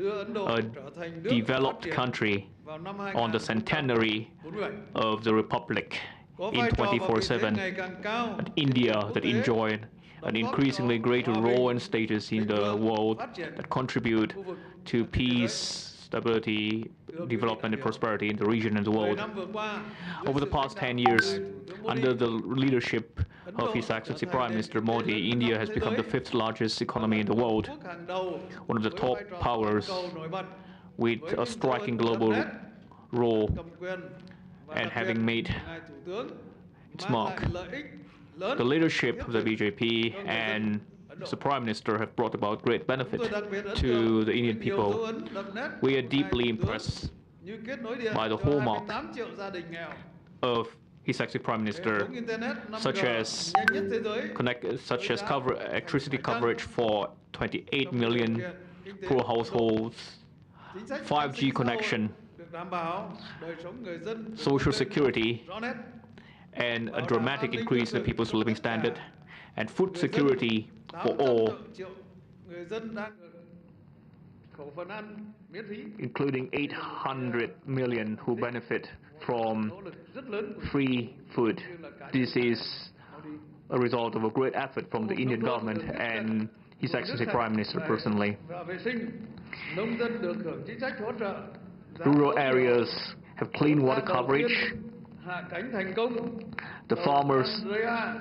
a developed country on the centenary of the Republic in 24/7, and India that enjoyed an increasingly greater role and status in the world that contribute to peace, stability, development and prosperity in the region and the world. Over the past 10 years, under the leadership of His Excellency Prime Minister Modi, India has become the 5th largest economy in the world, one of the top powers with a striking global role, and having made its mark. The leadership of the BJP and the Prime Minister have brought about great benefit to the Indian people. We are deeply impressed by the hallmark of His Excellency Prime Minister, such as electricity coverage for 28 million poor households, 5G connection, social security, and a dramatic increase in the people's living standard, and food security for all, including 800 million who benefit from free food. This is a result of a great effort from the Indian government and His Excellency Prime Minister personally. Rural areas have clean water coverage. The farmers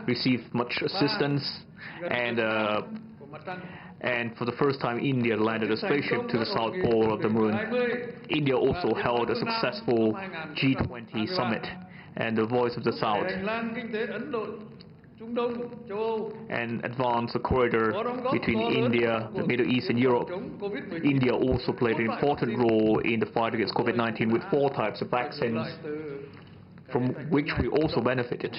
receive much assistance, and for the first time, India landed a spaceship to the South Pole of the Moon. India also held a successful G20 summit and the Voice of the South, and advanced a corridor between India, the Middle East and Europe. India also played an important role in the fight against COVID-19 with 4 types of vaccines, from which we also benefited.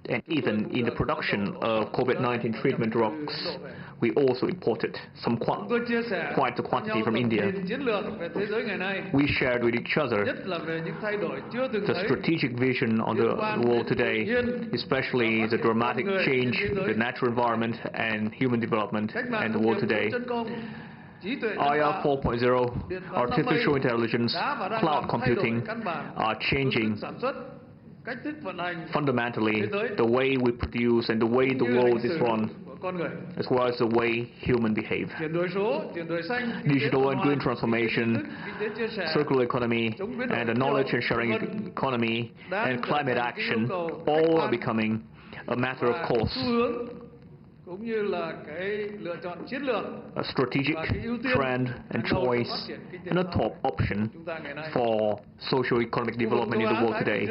And even in the production of COVID-19 treatment drugs, we also imported quite a quantity from India. We shared with each other the strategic vision on the world today, especially the dramatic change in the natural environment and human development and the world today. IR 4.0, artificial intelligence, cloud computing are changing fundamentally the way we produce and the way the world is run, as well as the way humans behave. Digital and green transformation, circular economy, and the knowledge and sharing economy, and climate action all are becoming a matter of course. A strategic trend and choice and a top option for socio-economic development in the world today.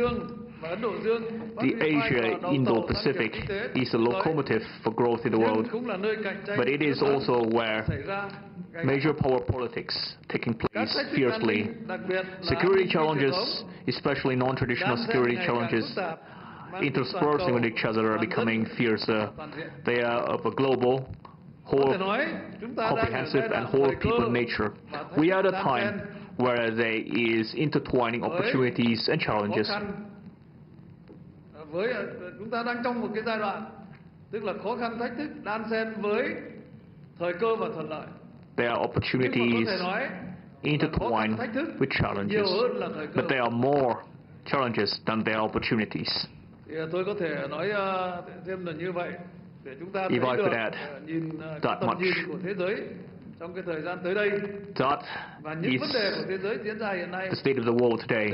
The Asia-Indo-Pacific is a locomotive for growth in the world, but it is also where major power politics taking place fiercely. Security challenges, especially non-traditional security challenges, interspersing with each other, are becoming fiercer. They are of a global, whole, comprehensive and whole people nature. We are at a time where there is intertwining opportunities and challenges. There are opportunities intertwined with challenges, but there are more challenges than there are opportunities. If I could add that much, that is the state of the world today,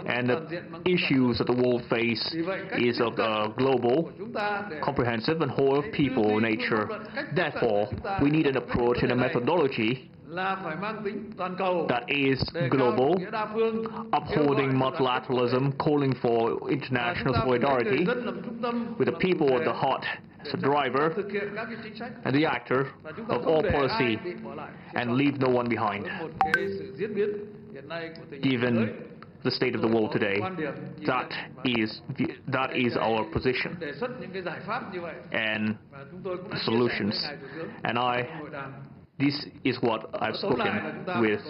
and the issues that the world face is of the global, comprehensive and whole of people nature. Therefore, we need an approach and a methodology that is global, upholding multilateralism, calling for international solidarity, with the people at the heart as a driver and the actor of all policy, and leave no one behind. Given the state of the world today, that is our position and solutions. And this is what I've spoken with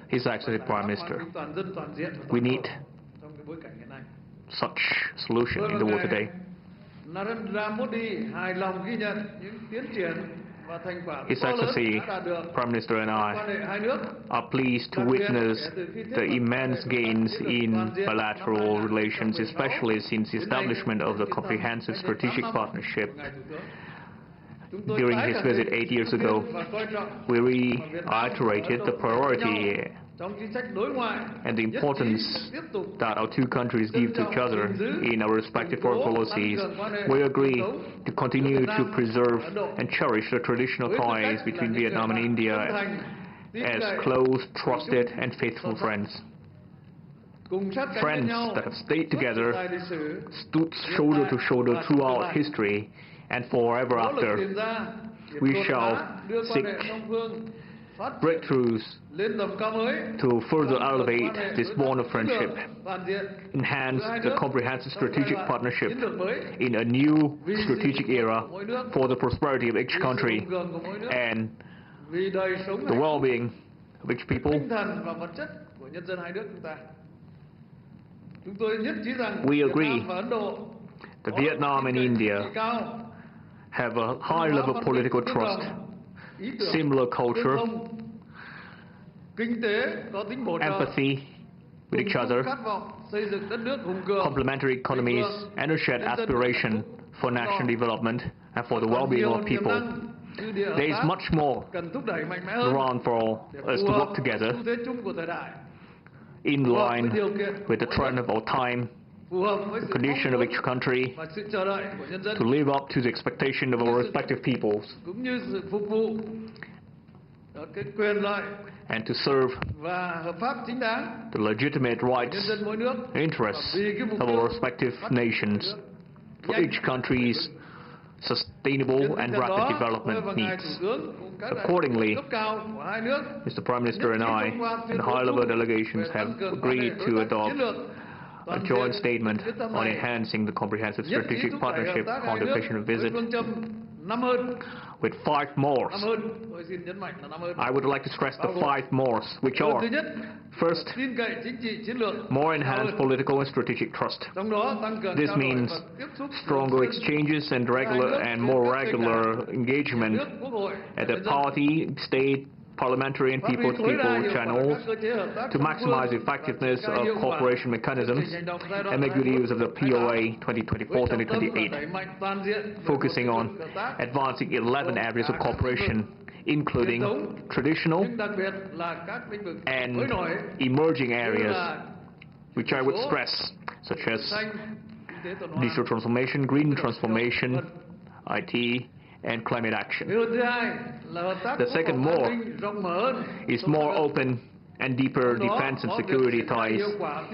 His Excellency Prime Minister. We need such solution in the world today. His Excellency, Prime Minister and I are pleased to witness the immense gains in bilateral relations, especially since the establishment of the Comprehensive Strategic Partnership. During his visit 8 years ago, we reiterated the priority and the importance that our two countries give to each other in our respective foreign policies. We agree to continue to preserve and cherish the traditional ties between Vietnam and India as close, trusted, and faithful friends. Friends that have stayed together, stood shoulder to shoulder throughout history, and forever after. We shall seek breakthroughs to further elevate this bond of friendship, enhance the comprehensive strategic partnership in a new strategic era for the prosperity of each country and the well-being of each people. We agree that Vietnam and India have a high level of political trust, similar culture, empathy with each other, complementary economies, and a shared aspiration for national development and for the well-being of people. There is much more around for us to work together in line with the trend of our time, the condition of each country, to live up to the expectation of our respective peoples, and to serve the legitimate rights and interests of our respective nations for each country's sustainable and rapid development needs. Accordingly, Mr. Prime Minister and I and high-level delegations have agreed to adopt a joint statement on enhancing the comprehensive strategic partnership on the occasion of visit with 5 mores. I would like to stress the 5 mores, which are: first, more enhanced political and strategic trust. This means stronger exchanges and more regular engagement at the party, state, parliamentary and people-to-people channels to maximize the effectiveness of cooperation mechanisms and make good use of the POA 2024-2028, focusing on advancing 11 areas of cooperation, including traditional and emerging areas, which I would stress, such as digital transformation, green transformation, IT, and climate action. The second more is more open and deeper defense and security ties,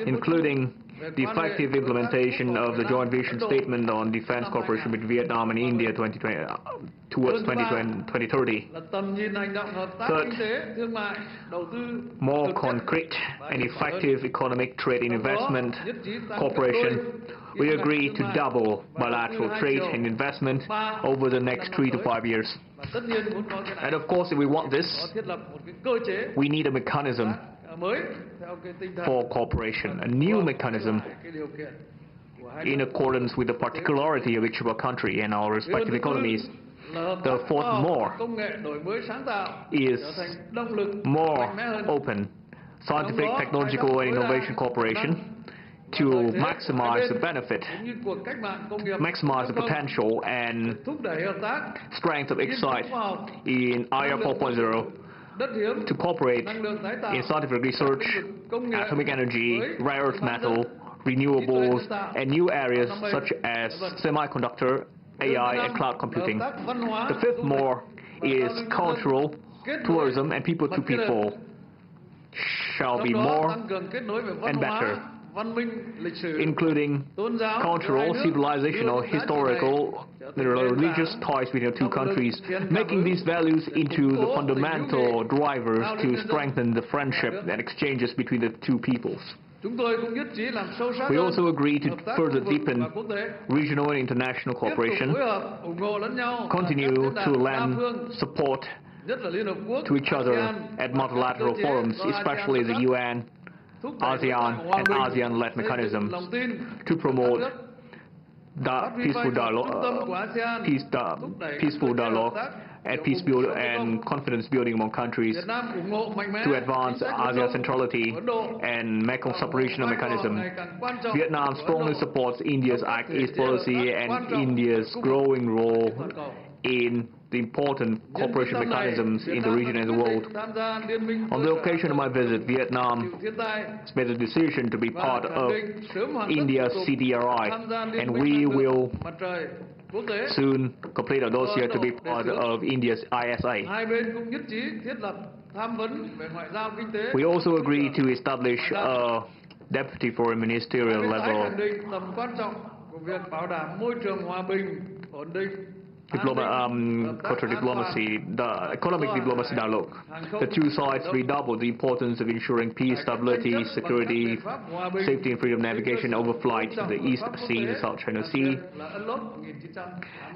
including the effective implementation of the joint vision statement on defense cooperation with Vietnam and India towards 2030. Third, more concrete and effective economic trade and investment cooperation. We agree to double bilateral trade and investment over the next 3 to 5 years. And of course, if we want this, we need a mechanism for cooperation, a new mechanism in accordance with the particularity of each of our country and our respective economies. The fourth more is more open scientific, technological and innovation cooperation to maximize the benefit, maximize the potential and strength of each side in IR 4.0 to cooperate in scientific research, atomic energy, rare earth metal, renewables, and new areas such as semiconductor, AI, and cloud computing. The fifth more is cultural, tourism, and people-to-people shall be more and better, including cultural, civilizational, historical, religious ties between the two countries, making these values into the fundamental drivers to strengthen the friendship and exchanges between the two peoples. We also agree to further deepen regional and international cooperation, continue to lend support to each other at multilateral forums, especially the UN, ASEAN and ASEAN-led mechanisms, to promote peaceful dialogue and and confidence building among countries to advance ASEAN centrality and Mekong subregional mechanism. Vietnam strongly supports India's Act East policy and India's growing role in the important cooperation mechanisms in the region and the world. On the occasion of my visit, Vietnam has made a decision to be part of India's CDRI, and we will soon complete our dossier to be part of India's ISA. We also agreed to establish a deputy foreign ministerial level cultural diplomacy, the economic diplomacy dialogue. The two sides redoubled the importance of ensuring peace, stability, security, safety and freedom of navigation over flights in the East Sea, the South China Sea,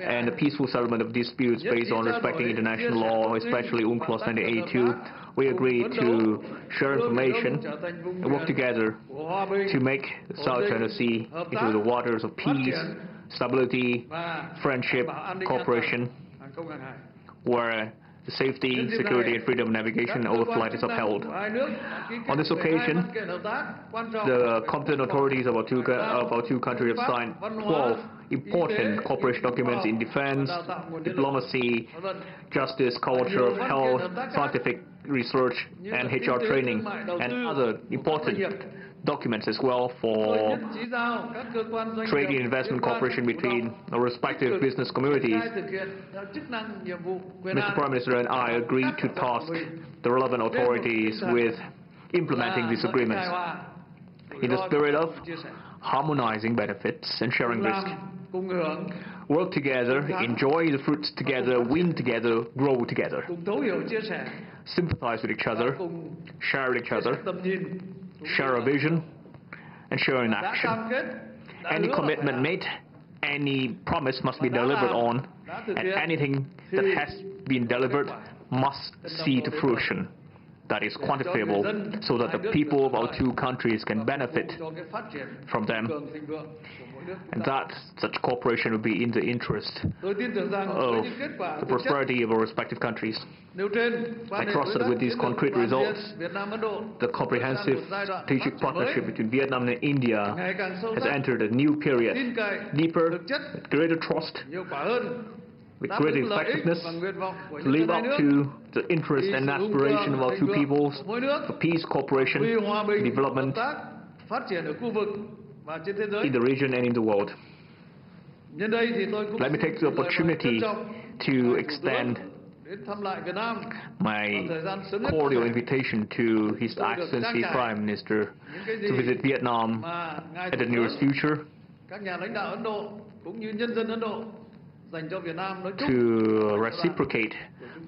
and the peaceful settlement of disputes based on respecting international law, especially UNCLOS 1982. We agreed to share information and work together to make the South China Sea into the waters of peace, stability, friendship, cooperation, where the safety, security and freedom of navigation over flight is upheld. On this occasion, the competent authorities of our two countries have signed 12 important cooperation documents in defense, diplomacy, justice, culture, health, scientific research and HR training, and other important documents as well for trade and investment cooperation between our respective business communities. Mr. Prime Minister and I agreed to task the relevant authorities with implementing these agreements in the spirit of harmonizing benefits and sharing risk. Work together, enjoy the fruits together, win together, grow together. Sympathize with each other, share with each other, share a vision, and share an action. Any commitment made, any promise must be delivered on, and anything that has been delivered must see to fruition. That is quantifiable, so that the people of our two countries can benefit from them, and that such cooperation will be in the interest of the prosperity of our respective countries. I trust that with these concrete results, the comprehensive strategic partnership between Vietnam and India has entered a new period, deeper, with greater trust, with greater effectiveness, to live up to the interest and aspiration of our two peoples for peace, cooperation, development in the region and in the world. Let me take the opportunity to extend my cordial invitation to His Excellency Prime Minister to visit Vietnam at the nearest future, to reciprocate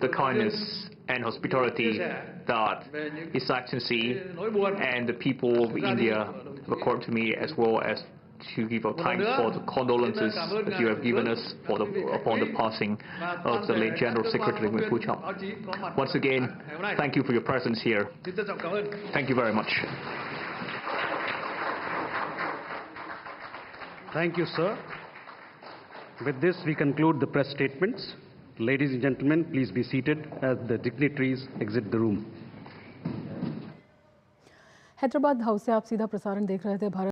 the kindness and hospitality that His Excellency and the people of India have accorded to me, as well as to give our thanks for the condolences that you have given us upon the passing of the late General Secretary Pham. Once again, thank you for your presence here. Thank you very much. Thank you, sir. With this, we conclude the press statements. Ladies and gentlemen, please be seated as the dignitaries exit the room. Hyderabad house से आप सीधा प्रसारण देख रहे थे। भारत